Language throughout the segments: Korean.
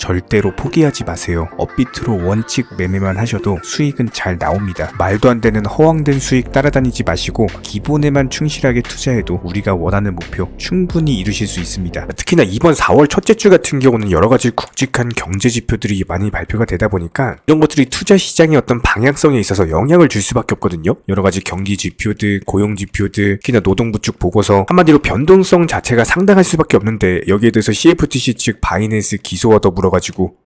절대로 포기하지 마세요. 업비트로 원칙 매매만 하셔도 수익은 잘 나옵니다. 말도 안 되는 허황된 수익 따라다니지 마시고 기본에만 충실하게 투자해도 우리가 원하는 목표 충분히 이루실 수 있습니다. 특히나 이번 4월 첫째 주 같은 경우는 여러 가지 굵직한 경제 지표들이 많이 발표가 되다 보니까 이런 것들이 투자 시장의 어떤 방향성에 있어서 영향을 줄 수밖에 없거든요. 여러 가지 경기 지표들, 고용 지표들, 특히나 노동부 쪽 보고서, 한마디로 변동성 자체가 상당할 수밖에 없는데 여기에 대해서 CFTC 측 바이낸스 기소와 더불어가지고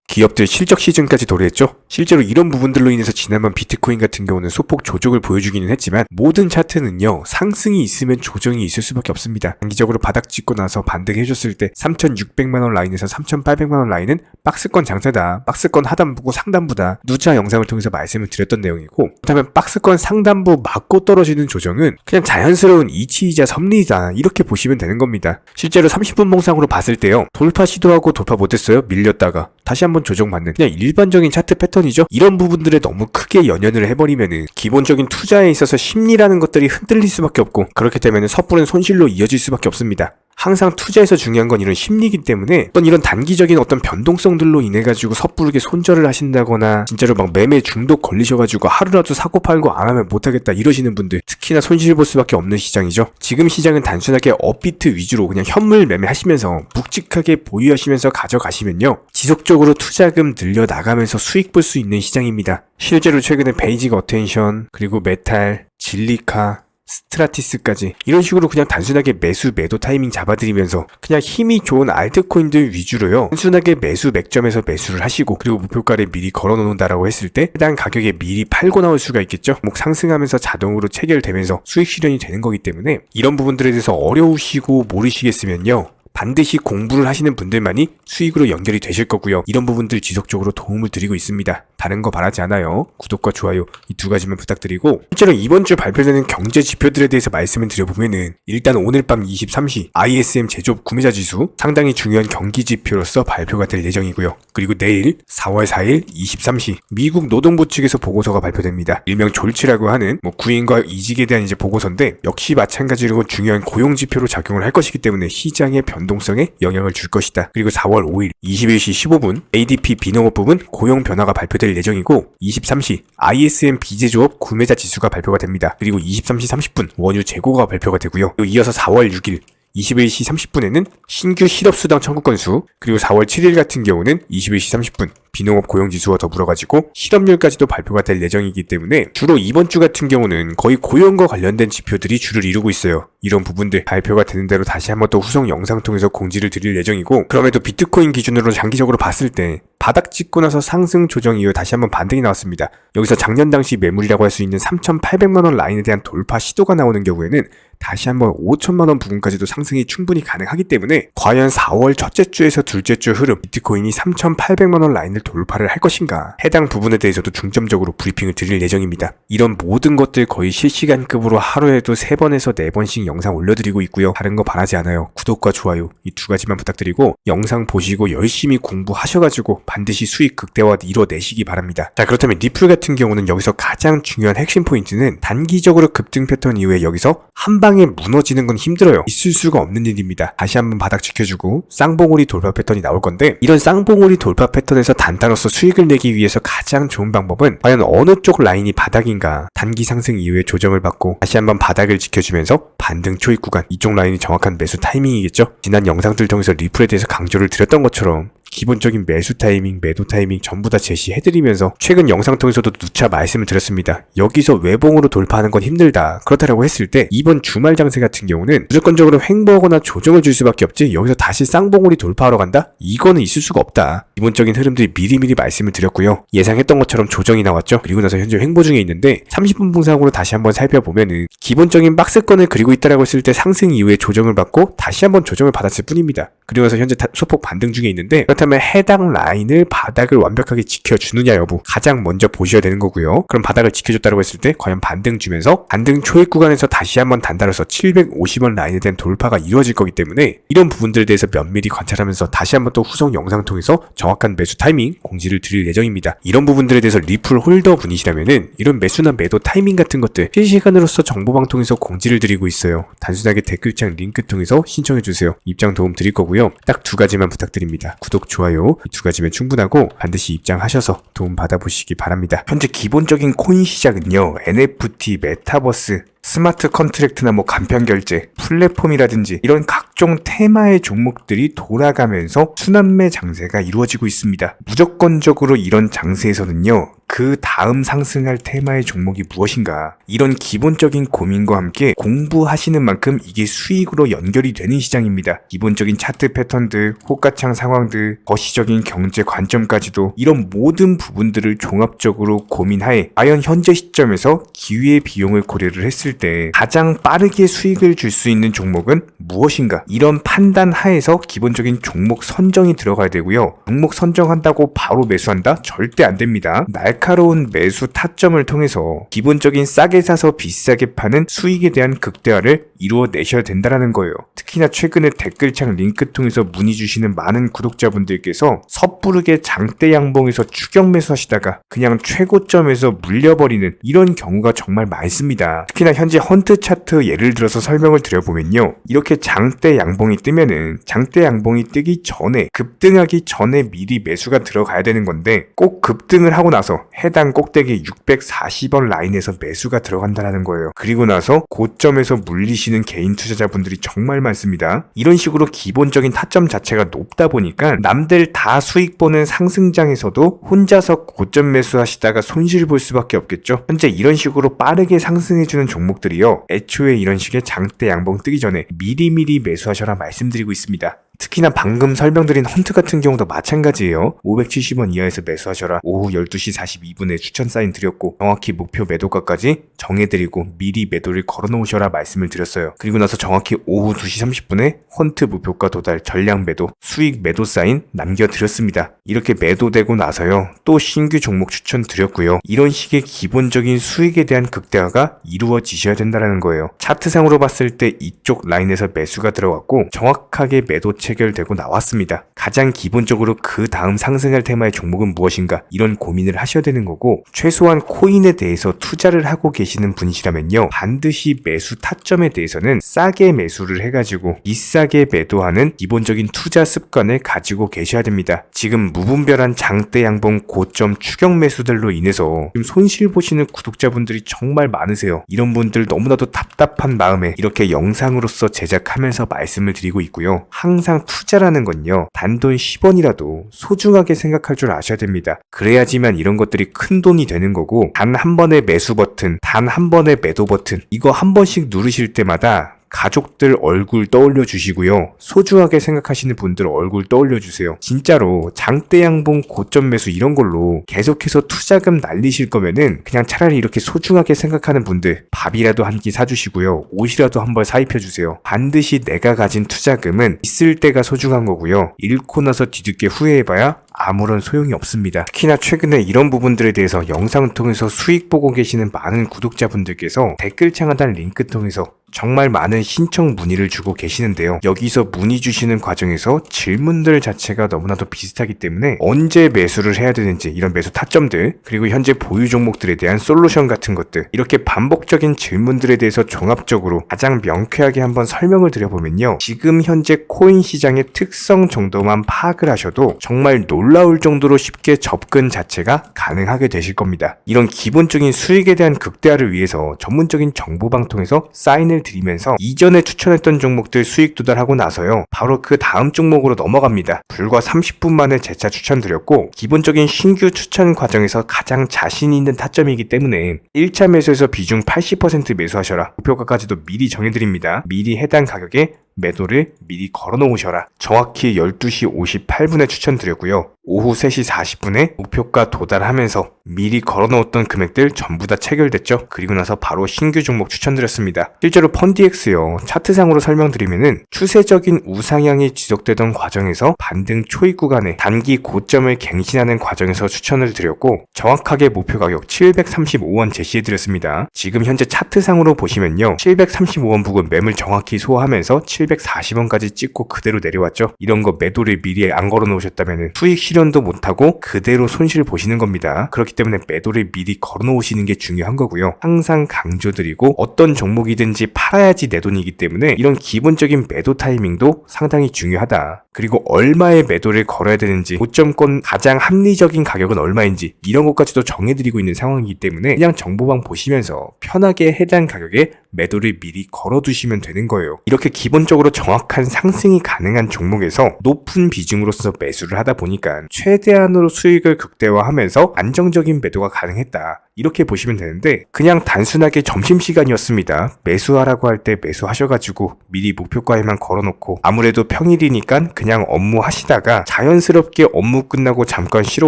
기업들 실적 시즌까지 도래했죠. 실제로 이런 부분들로 인해서 지난번 비트코인 같은 경우는 소폭 조정을 보여주기는 했지만 모든 차트는요, 상승이 있으면 조정이 있을 수밖에 없습니다. 단기적으로 바닥 찍고 나서 반등해줬을 때 3,600만원 라인에서 3,800만원 라인은 박스권 장세다, 박스권 하단부고 상단부다, 누차 영상을 통해서 말씀을 드렸던 내용이고, 그렇다면 박스권 상단부 맞고 떨어지는 조정은 그냥 자연스러운 이치이자 섭리이다, 이렇게 보시면 되는 겁니다. 실제로 30분 봉상으로 봤을 때요, 돌파 시도하고 돌파 못했어요. 밀렸다가 다시 한번 조정받는 그냥 일반적인 차트 패턴이죠. 이런 부분들에 너무 크게 연연을 해버리면은 기본적인 투자에 있어서 심리라는 것들이 흔들릴 수밖에 없고, 그렇게 되면은 섣부른 손실로 이어질 수밖에 없습니다. 항상 투자에서 중요한 건 이런 심리이기 때문에 어떤 이런 단기적인 어떤 변동성들로 인해 가지고 섣부르게 손절을 하신다거나 진짜로 막 매매 중독 걸리셔가지고 하루라도 사고 팔고 안 하면 못하겠다 이러시는 분들, 특히나 손실 볼 수밖에 없는 시장이죠. 지금 시장은 단순하게 업비트 위주로 그냥 현물 매매하시면서 묵직하게 보유하시면서 가져가시면요, 지속적으로 투자금 늘려 나가면서 수익 볼 수 있는 시장입니다. 실제로 최근에 베이직 어텐션, 그리고 메탈, 진리카, 스트라티스까지 이런 식으로 그냥 단순하게 매수 매도 타이밍 잡아드리면서 그냥 힘이 좋은 알트코인들 위주로요, 단순하게 매수 맥점에서 매수를 하시고, 그리고 목표가를 미리 걸어놓는다라고 했을 때 해당 가격에 미리 팔고 나올 수가 있겠죠. 목상승하면서 자동으로 체결되면서 수익 실현이 되는 거기 때문에 이런 부분들에 대해서 어려우시고 모르시겠으면요, 반드시 공부를 하시는 분들만이 수익으로 연결이 되실 거고요. 이런 부분들 지속적으로 도움을 드리고 있습니다. 다른 거 바라지 않아요. 구독과 좋아요 이 두 가지만 부탁드리고, 실제로 이번 주 발표되는 경제 지표들에 대해서 말씀을 드려보면은, 일단 오늘 밤 23시 ISM 제조업 구매자 지수 상당히 중요한 경기 지표로서 발표가 될 예정이고요. 그리고 내일 4월 4일 23시 미국 노동부 측에서 보고서가 발표됩니다. 일명 졸치라고 하는 구인과 이직에 대한 이제 보고서인데, 역시 마찬가지로 중요한 고용 지표로 작용을 할 것이기 때문에 시장의 변동성에 영향을 줄 것이다. 그리고 4월 5일 21시 15분 ADP 비농업 부분 고용 변화가 발표될 예정이고, 23시 ISM 비제조업 구매자 지수가 발표가 됩니다. 그리고 23시 30분 원유 재고가 발표가 되고요. 그리고 이어서 4월 6일 21시 30분에는 신규 실업수당 청구 건수, 그리고 4월 7일 같은 경우는 21시 30분 비농업 고용지수와 더불어가지고 실업률까지도 발표가 될 예정이기 때문에 주로 이번 주 같은 경우는 거의 고용과 관련된 지표들이 주를 이루고 있어요. 이런 부분들 발표가 되는 대로 다시 한번 또 후속 영상 통해서 공지를 드릴 예정이고, 그럼에도 비트코인 기준으로 장기적으로 봤을 때 바닥 찍고 나서 상승 조정 이후 다시 한번 반등이 나왔습니다. 여기서 작년 당시 매물이라고 할 수 있는 3,800만원 라인에 대한 돌파 시도가 나오는 경우에는 다시 한번 5천만원 부근까지도 상승이 충분히 가능하기 때문에 과연 4월 첫째 주에서 둘째 주 흐름 비트코인이 3,800만원 라인을 돌파를 할 것인가, 해당 부분에 대해서도 중점적으로 브리핑을 드릴 예정입니다. 이런 모든 것들 거의 실시간급으로 하루에도 3번에서 4번씩 영상 올려드리고 있고요. 다른 거 바라지 않아요. 구독과 좋아요 이 두 가지만 부탁드리고, 영상 보시고 열심히 공부하셔가지고 반드시 수익 극대화 이뤄내시기 바랍니다. 자, 그렇다면 리플 같은 경우는 여기서 가장 중요한 핵심 포인트는 단기적으로 급등 패턴 이후에 여기서 한 방에 무너지는 건 힘들어요. 있을 수가 없는 일입니다. 다시 한번 바닥 지켜주고 쌍봉우리 돌파 패턴이 나올 건데, 이런 쌍봉우리 돌파 패턴에서 단타로서 수익을 내기 위해서 가장 좋은 방법은 과연 어느 쪽 라인이 바닥인가, 단기 상승 이후에 조정을 받고 다시 한번 바닥을 지켜주면서 반등 초입 구간, 이쪽 라인이 정확한 매수 타이밍이겠죠. 지난 영상들 통해서 리플에 대해서 강조를 드렸던 것처럼 기본적인 매수 타이밍, 매도 타이밍 전부 다 제시해드리면서 최근 영상 통해서도 누차 말씀을 드렸습니다. 여기서 외봉으로 돌파하는 건 힘들다. 그렇다라고 했을 때 이번 주말 장세 같은 경우는 무조건적으로 횡보하거나 조정을 줄 수밖에 없지, 여기서 다시 쌍봉우리 돌파하러 간다? 이거는 있을 수가 없다. 기본적인 흐름들이 미리미리 말씀을 드렸고요. 예상했던 것처럼 조정이 나왔죠. 그리고 나서 현재 횡보 중에 있는데 30분 분상으로 다시 한번 살펴보면은 기본적인 박스권을 그리고 있다라고 했을 때 상승 이후에 조정을 받고 다시 한번 조정을 받았을 뿐입니다. 그리고 나서 현재 소폭 반등 중에 있는데, 그렇다면 해당 라인을 바닥을 완벽하게 지켜주느냐 여부 가장 먼저 보셔야 되는 거고요. 그럼 바닥을 지켜줬다고 했을 때 과연 반등 주면서 반등 초입 구간에서 다시 한번 단단하게 따라서 750원 라인에 대한 돌파가 이루어질 거기 때문에 이런 부분들에 대해서 면밀히 관찰하면서 다시 한번 또 후속 영상 통해서 정확한 매수 타이밍 공지를 드릴 예정입니다. 이런 부분들에 대해서 리플 홀더 분이시라면은 이런 매수나 매도 타이밍 같은 것들 실시간으로서 정보방통에서 공지를 드리고 있어요. 단순하게 댓글창 링크 통해서 신청해주세요. 입장 도움 드릴 거고요. 딱 두 가지만 부탁드립니다. 구독, 좋아요 이 두 가지면 충분하고 반드시 입장하셔서 도움 받아보시기 바랍니다. 현재 기본적인 코인 시장은요, NFT, 메타버스, 스마트 컨트랙트나 간편 결제, 플랫폼이라든지 이런 각종 테마의 종목들이 돌아가면서 순환매 장세가 이루어지고 있습니다. 무조건적으로 이런 장세에서는요, 그 다음 상승할 테마의 종목이 무엇인가, 이런 기본적인 고민과 함께 공부하시는 만큼 이게 수익으로 연결이 되는 시장입니다. 기본적인 차트 패턴들, 호가창 상황들, 거시적인 경제 관점까지도 이런 모든 부분들을 종합적으로 고민하에 과연 현재 시점에서 기회의 비용을 고려를 했을 때 가장 빠르게 수익을 줄 수 있는 종목은 무엇인가, 이런 판단 하에서 기본적인 종목 선정이 들어가야 되고요. 종목 선정한다고 바로 매수한다? 절대 안 됩니다. 날카로운 매수 타점을 통해서 기본적인 싸게 사서 비싸게 파는 수익에 대한 극대화를 이루어내셔야 된다는 거예요. 특히나 최근에 댓글창 링크 통해서 문의 주시는 많은 구독자분들께서 섣부르게 장대 양봉에서 추격 매수하시다가 그냥 최고점에서 물려버리는 이런 경우가 정말 많습니다. 특히나 현재 헌트 차트 예를 들어서 설명을 드려보면요, 이렇게 장대 양봉이 뜨면은 장대 양봉이 뜨기 전에, 급등하기 전에 미리 매수가 들어가야 되는 건데 꼭 급등을 하고 나서 해당 꼭대기 640원 라인에서 매수가 들어간다는 거예요. 그리고 나서 고점에서 물리시는 개인 투자자분들이 정말 많습니다. 이런 식으로 기본적인 타점 자체가 높다 보니까 남들 다 수익 보는 상승장에서도 혼자서 고점 매수하시다가 손실 볼 수밖에 없겠죠. 현재 이런 식으로 빠르게 상승해주는 종목들이요, 애초에 이런 식의 장대 양봉 뜨기 전에 미리미리 매수하셔라 말씀드리고 있습니다. 특히나 방금 설명드린 헌트 같은 경우도 마찬가지예요. 570원 이하에서 매수하셔라. 오후 12시 42분에 추천 사인 드렸고 정확히 목표 매도가까지 정해드리고 미리 매도를 걸어놓으셔라 말씀을 드렸어요. 그리고 나서 정확히 오후 2시 30분에 헌트 목표가 도달 전량 매도 수익 매도 사인 남겨드렸습니다. 이렇게 매도되고 나서요, 또 신규 종목 추천 드렸고요. 이런 식의 기본적인 수익에 대한 극대화가 이루어지셔야 된다는 거예요. 차트상으로 봤을 때 이쪽 라인에서 매수가 들어갔고 정확하게 매도 체결되고 나왔습니다. 가장 기본적으로 그 다음 상승할 테마의 종목은 무엇인가, 이런 고민을 하셔야 되는 거고, 최소한 코인에 대해서 투자를 하고 계시는 분이시라면요, 반드시 매수 타점에 대해서는 싸게 매수를 해가지고 비싸게 매도하는 기본적인 투자 습관을 가지고 계셔야 됩니다. 지금 무분별한 장대 양봉 고점 추격 매수들로 인해서 지금 손실 보시는 구독자분들이 정말 많으세요. 이런 분들 너무나도 답답한 마음에 이렇게 영상으로서 제작하면서 말씀을 드리고 있고요. 항상 투자라는 건요, 단돈 10원이라도 소중하게 생각할 줄 아셔야 됩니다. 그래야지만 이런 것들이 큰 돈이 되는 거고, 단 한 번의 매수 버튼, 단 한 번의 매도 버튼, 이거 한 번씩 누르실 때마다 가족들 얼굴 떠올려 주시고요, 소중하게 생각하시는 분들 얼굴 떠올려 주세요. 진짜로 장대 양봉 고점 매수 이런 걸로 계속해서 투자금 날리실 거면은 그냥 차라리 이렇게 소중하게 생각하는 분들 밥이라도 한 끼 사주시고요, 옷이라도 한 벌 사입혀 주세요. 반드시 내가 가진 투자금은 있을 때가 소중한 거고요, 잃고 나서 뒤늦게 후회해봐야 아무런 소용이 없습니다. 특히나 최근에 이런 부분들에 대해서 영상을 통해서 수익 보고 계시는 많은 구독자분들께서 댓글창 하단 링크 통해서 정말 많은 신청 문의를 주고 계시는데요. 여기서 문의 주시는 과정에서 질문들 자체가 너무나도 비슷하기 때문에 언제 매수를 해야 되는지, 이런 매수 타점들, 그리고 현재 보유 종목들에 대한 솔루션 같은 것들, 이렇게 반복적인 질문들에 대해서 종합적으로 가장 명쾌하게 한번 설명을 드려보면요, 지금 현재 코인 시장의 특성 정도만 파악을 하셔도 정말 놀라울 정도로 쉽게 접근 자체가 가능하게 되실 겁니다. 이런 기본적인 수익에 대한 극대화를 위해서 전문적인 정보방통에서 사인을 드리면서 이전에 추천했던 종목들 수익 도달하고 나서요, 바로 그 다음 종목으로 넘어갑니다. 불과 30분 만에 재차 추천드렸고, 기본적인 신규 추천 과정에서 가장 자신 있는 타점이기 때문에 1차 매수에서 비중 80% 매수하셔라 목표가까지도 미리 정해드립니다. 미리 해당 가격에 매도를 미리 걸어놓으셔라. 정확히 12시 58분에 추천드렸고요. 오후 3시 40분에 목표가 도달하면서 미리 걸어놓았던 금액들 전부 다 체결됐죠. 그리고 나서 바로 신규 종목 추천드렸습니다. 실제로 펀디엑스요. 차트상으로 설명드리면은 추세적인 우상향이 지속되던 과정에서 반등 초입 구간에 단기 고점을 갱신하는 과정에서 추천을 드렸고 정확하게 목표 가격 735원 제시해드렸습니다. 지금 현재 차트상으로 보시면요. 735원 부근 매물 정확히 소화하면서 740원까지 찍고 그대로 내려왔죠. 이런 거 매도를 미리 안 걸어놓으셨다면 수익 실현도 못하고 그대로 손실을 보시는 겁니다. 그렇기 때문에 매도를 미리 걸어놓으시는 게 중요한 거고요. 항상 강조드리고 어떤 종목이든지 팔아야지 내 돈이기 때문에 이런 기본적인 매도 타이밍도 상당히 중요하다. 그리고 얼마의 매도를 걸어야 되는지 고점권 가장 합리적인 가격은 얼마인지 이런 것까지도 정해드리고 있는 상황이기 때문에 그냥 정보방 보시면서 편하게 해당 가격에 매도를 미리 걸어두시면 되는 거예요. 이렇게 기본적으로 정확한 상승이 가능한 종목에서 높은 비중으로서 매수를 하다 보니까 최대한으로 수익을 극대화하면서 안정적인 매도가 가능했다. 이렇게 보시면 되는데 그냥 단순하게 점심시간이었습니다. 매수하라고 할 때 매수하셔가지고 미리 목표가에만 걸어놓고 아무래도 평일이니까 그냥 업무 하시다가 자연스럽게 업무 끝나고 잠깐 쉬러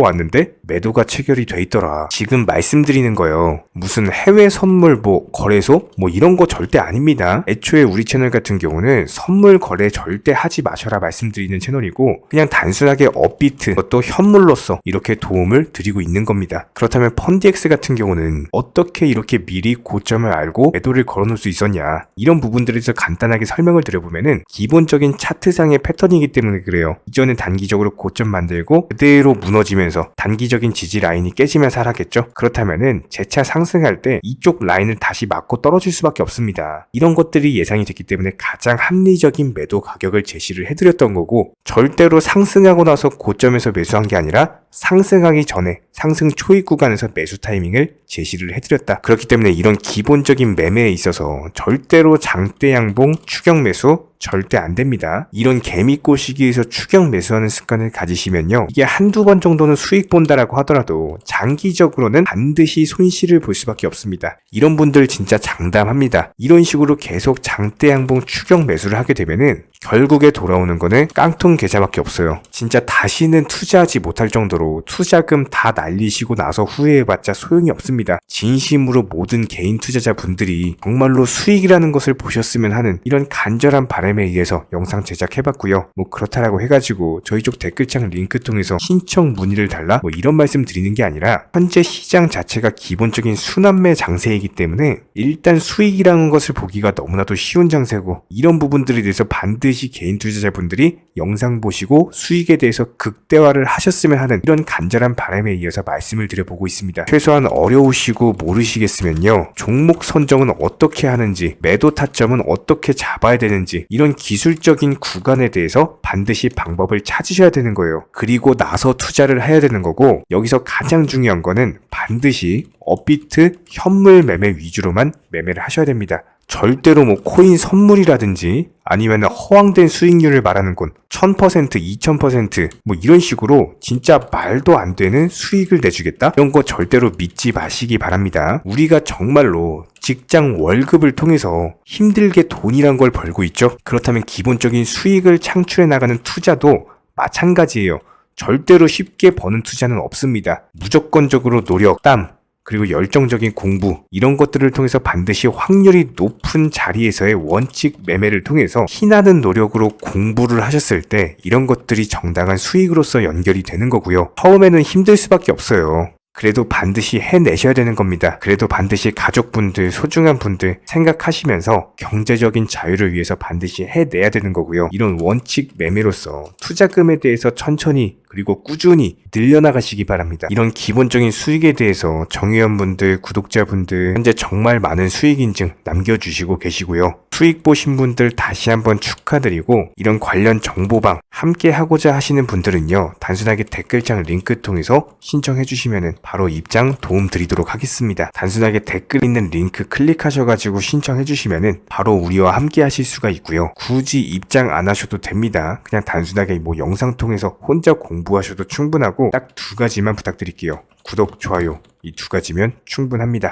왔는데 매도가 체결이 돼 있더라. 지금 말씀드리는 거예요. 무슨 해외 선물 거래소 이런 거 절대 아닙니다. 애초에 우리 채널 같은 경우는 선물 거래 절대 하지 마셔라 말씀드리는 채널이고 그냥 단순하게 업비트 그것도 현물로서 이렇게 도움을 드리고 있는 겁니다. 그렇다면 펀디엑스 같은 경우는 어떻게 이렇게 미리 고점을 알고 매도를 걸어놓을 수 있었냐 이런 부분들에 대해서 간단하게 설명을 드려보면은 기본적인 차트상의 패턴이기 때문에 그래요. 이전에 단기적으로 고점 만들고 그대로 무너지면서 단기적인 지지 라인이 깨지면서 하락했죠. 그렇다면은 재차 상승할 때 이쪽 라인을 다시 맞고 떨어질 수밖에 없습니다. 이런 것들이 예상이 됐기 때문에 가장 합리적인 매도 가격을 제시를 해드렸던 거고 절대로 상승하고 나서 고점에서 매수한 게 아니라 상승하기 전에 상승 초입 구간에서 매수 타이밍을 제시를 해드렸다. 그렇기 때문에 이런 기본적인 매매에 있어서 절대로 장대 양봉 추격 매수 절대 안 됩니다. 이런 개미꼬 시기에서 추격 매수하는 습관을 가지시면요. 이게 한두 번 정도는 수익 본다라고 하더라도 장기적으로는 반드시 손실을 볼 수밖에 없습니다. 이런 분들 진짜 장담합니다. 이런 식으로 계속 장대 양봉 추격 매수를 하게 되면은 결국에 돌아오는 거는 깡통 계좌밖에 없어요. 진짜 다시는 투자하지 못할 정도로 투자금 다 날리시고 나서 후회해봤자 소용이 없습니다. 진심으로 모든 개인 투자자분들이 정말로 수익이라는 것을 보셨으면 하는 이런 간절한 바람에 의해서 영상 제작해봤고요. 그렇다라고 해가지고 저희 쪽 댓글창 링크 통해서 신청 문의를 달라 이런 말씀 드리는 게 아니라 현재 시장 자체가 기본적인 순환매 장세이기 때문에 일단 수익이라는 것을 보기가 너무나도 쉬운 장세고 이런 부분들에 대해서 반드시 개인 투자자분들이 영상 보시고 수익에 대해서 극대화를 하셨으면 하는 이런 간절한 바람에 이어서 말씀을 드려보고 있습니다. 최소한 어려우시고 모르시겠으면요. 종목 선정은 어떻게 하는지 매도 타점은 어떻게 잡아야 되는지 이런 기술적인 구간에 대해서 반드시 방법을 찾으셔야 되는 거예요. 그리고 나서 투자를 해야 되는 거고 여기서 가장 중요한 거는 반드시 업비트 현물 매매 위주로만 매매를 하셔야 됩니다. 절대로 코인 선물이라든지 아니면 허황된 수익률을 말하는 건 1000%, 2000% 이런 식으로 진짜 말도 안 되는 수익을 내주겠다? 이런 거 절대로 믿지 마시기 바랍니다. 우리가 정말로 직장 월급을 통해서 힘들게 돈이란 걸 벌고 있죠. 그렇다면 기본적인 수익을 창출해 나가는 투자도 마찬가지예요. 절대로 쉽게 버는 투자는 없습니다. 무조건적으로 노력, 땀, 그리고 열정적인 공부 이런 것들을 통해서 반드시 확률이 높은 자리에서의 원칙 매매를 통해서 피나는 노력으로 공부를 하셨을 때 이런 것들이 정당한 수익으로서 연결이 되는 거고요. 처음에는 힘들 수밖에 없어요. 그래도 반드시 해내셔야 되는 겁니다. 그래도 반드시 가족분들, 소중한 분들 생각하시면서 경제적인 자유를 위해서 반드시 해내야 되는 거고요. 이런 원칙 매매로서 투자금에 대해서 천천히 그리고 꾸준히 늘려나가시기 바랍니다. 이런 기본적인 수익에 대해서 정의원분들, 구독자분들 현재 정말 많은 수익 인증 남겨주시고 계시고요. 수익 보신 분들 다시 한번 축하드리고 이런 관련 정보방 함께 하고자 하시는 분들은요. 단순하게 댓글창 링크 통해서 신청해 주시면 바로 입장 도움 드리도록 하겠습니다. 단순하게 댓글 있는 링크 클릭하셔가지고 신청해 주시면 바로 우리와 함께 하실 수가 있고요. 굳이 입장 안 하셔도 됩니다. 그냥 단순하게 영상 통해서 혼자 공부하셔도 충분하고 딱 두 가지만 부탁드릴게요. 구독, 좋아요 이 두 가지면 충분합니다.